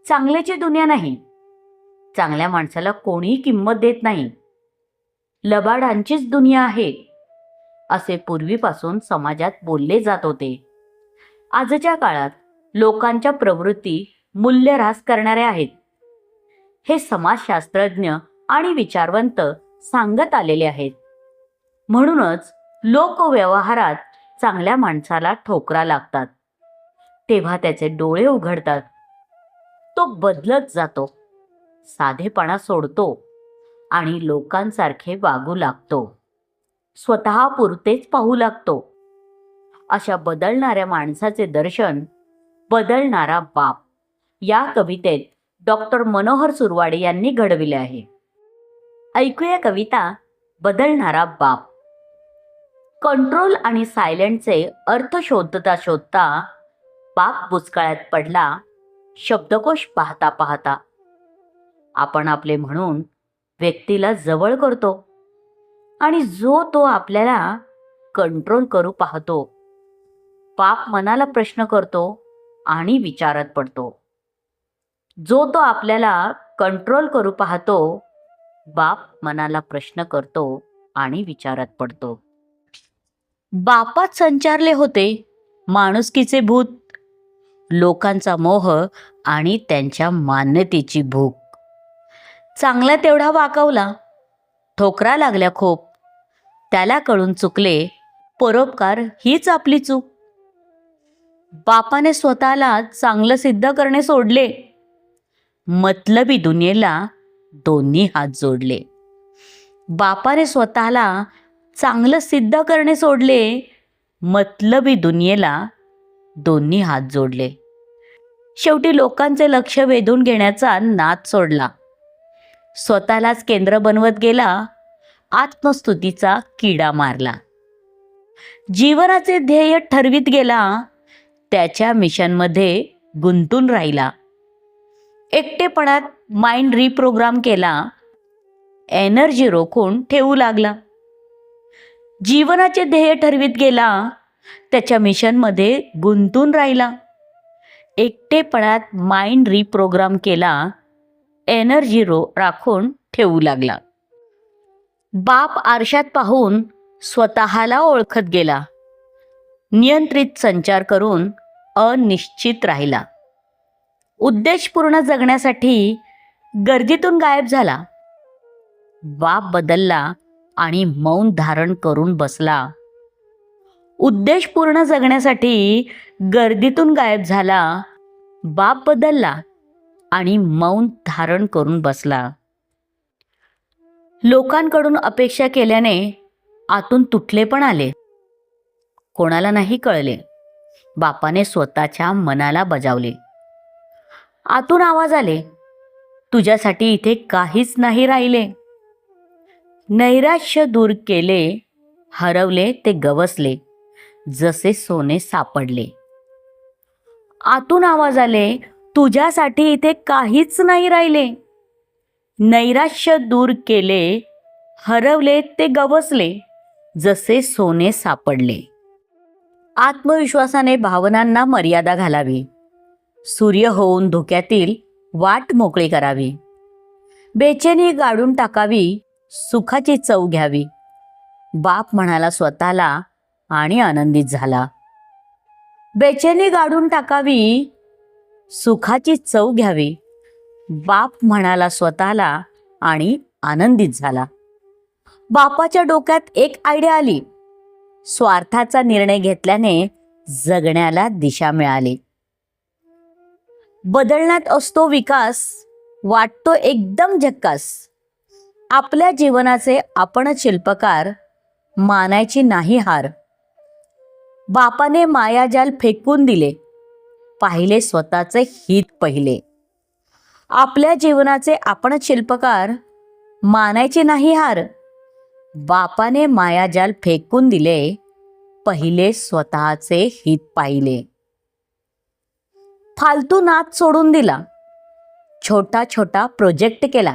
चांगल्याची दुनिया नाही. चांगल्या माणसाला कोणीही किंमत देत नाही. लबाडांचीच दुनिया आहे, असे पूर्वीपासून समाजात बोलले जात होते. आजच्या काळात लोकांच्या प्रवृत्ती मूल्यह्रास करणाऱ्या आहेत, हे समाजशास्त्रज्ञ आणि विचारवंत सांगत आलेले आहेत. म्हणूनच लोकव्यवहारात चांगल्या माणसाला ठोकरा लागतात तेव्हा त्याचे डोळे उघडतात. तो बदलत जातो, साधेपणा सोडतो आणि लोकांसारखे वागू लागतो. स्वतः पुरतेच पाहू लागतो. अशा बदलणाऱ्या माणसाचे दर्शन बदलणारा बाप या कवितेत डॉक्टर मनोहर सुरवाडे यांनी घडविले आहे. ऐकूया कविता बदलणारा बाप. कंट्रोल आणि सायलेंटचे अर्थ शोधता शोधता बाप बुचकळ्यात पडला. शब्दकोश पाहता पाहता आपण आपले म्हणून व्यक्तीला जवळ करतो आणि जो तो आपल्याला कंट्रोल करू पाहतो. बाप मनाला प्रश्न करतो आणि विचारात पडतो. जो तो आपल्याला कंट्रोल करू पाहतो, बाप मनाला प्रश्न करतो आणि विचारात पडतो. बापात संचारले होते माणुसकीचे भूत, लोकांचा मोह आणि त्यांच्या मान्यतेची भूक. चांगला तेवढा वाकवला, ठोकरा लागल्या खूप. त्याला कळून चुकले, परोपकार हीच आपली चूक. बापाने स्वतःला चांगलं सिद्ध करणे सोडले, मतलबी दुनियेला दोन्ही हात जोडले. बापाने स्वतःला चांगलं सिद्ध करणे सोडले, मतलबी दुनियेला दोन्ही हात जोडले. शेवटी लोकांचे लक्ष वेधून घेण्याचा नाद सोडला. स्वतःलाच केंद्र बनवत गेला, आत्मस्तुतीचा किडा मारला. जीवनाचे ध्येय ठरवीत गेला, त्याच्या मिशनमध्ये गुंतून राहिला. एकटेपणात माइंड रिप्रोग्राम केला, एनर्जी रोखून ठेवू लागला. जीवनाचे ध्येय ठरवीत गेला, त्याच्या मिशनमध्ये गुंतून राहिला. एकटेपणात माइंड रिप्रोग्राम केला, एनर्जी राखून ठेवू लागला. बाप आरशात पाहून स्वतःला ओळखत गेला, नियंत्रित संचार करून अनिश्चित राहिला. उद्देशपूर्ण जगण्यासाठी गर्दीतून गायब झाला. बाप बदलला आणि मौन धारण करून बसला. उद्देशपूर्ण जगण्यासाठी गर्दीतून गायब झाला. बाप बदलला आणि मौन धारण करून बसला. लोकांकडून अपेक्षा केल्याने आतून तुटले पण आले. कोणाला नाही कळले, बापाने स्वतःच्या मनाला बजावले. आतून आवाज आले, तुझ्यासाठी इथे काहीच नाही राहिले. नैराश्य दूर केले, हरवले ते गवसले, जसे सोने सापडले. आतून आवाज आले, तुझ्यासाठी इथे काहीच नाही राहिले. नैराश्य दूर केले, हरवले ते गवसले, जसे सोने सापडले. आत्मविश्वासाने भावनांना मर्यादा घालावी. सूर्य होऊन धोक्यातील वाट मोकळी करावी. बेचैनी गाडून टाकावी, सुखाची चव घ्यावी. बाप म्हणाला स्वतःला आणि आनंदित झाला. बेचैनी गाडून टाकावी, सुखाची चव घ्यावी. बाप म्हणाला स्वतःला आणि आनंदित झाला. बापाच्या डोक्यात एक आयडिया आली. स्वार्थाचा निर्णय घेतल्याने जगण्याला दिशा मिळाली. बदलण्यात असतो विकास, वाटतो एकदम झक्कास. आपल्या जीवनाचे आपणच शिल्पकार, मानायची नाही हार. बापाने मायाजाल फेकून दिले, पाहिले स्वतःचे हित पहिले. आपल्या जीवनाचे आपणच शिल्पकार, मानायचे नाही हार. बापाने मायाजाल फेकून दिले, पहिले स्वतःचे हित पाहिले. फालतू नाद सोडून दिला, छोटा छोटा प्रोजेक्ट केला.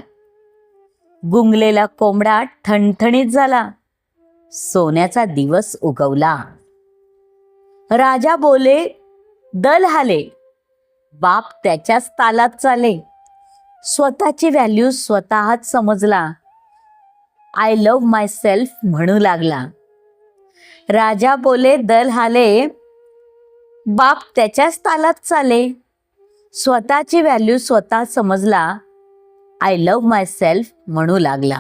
गुंगलेला कोंबडा ठणठणीत झाला, सोन्याचा दिवस उगवला. राजा बोले दल हाले, बाप त्याच्याच तालात चाले. स्वतःची व्हॅल्यू स्वतःच समजला. आय लव्ह माय सेल्फ म्हणू लागला. राजा बोले दल हाले, बाप त्याच्याच तालात चाले. स्वतःची व्हॅल्यू स्वतः समजला. आय लव्ह माय सेल्फ म्हणू लागला.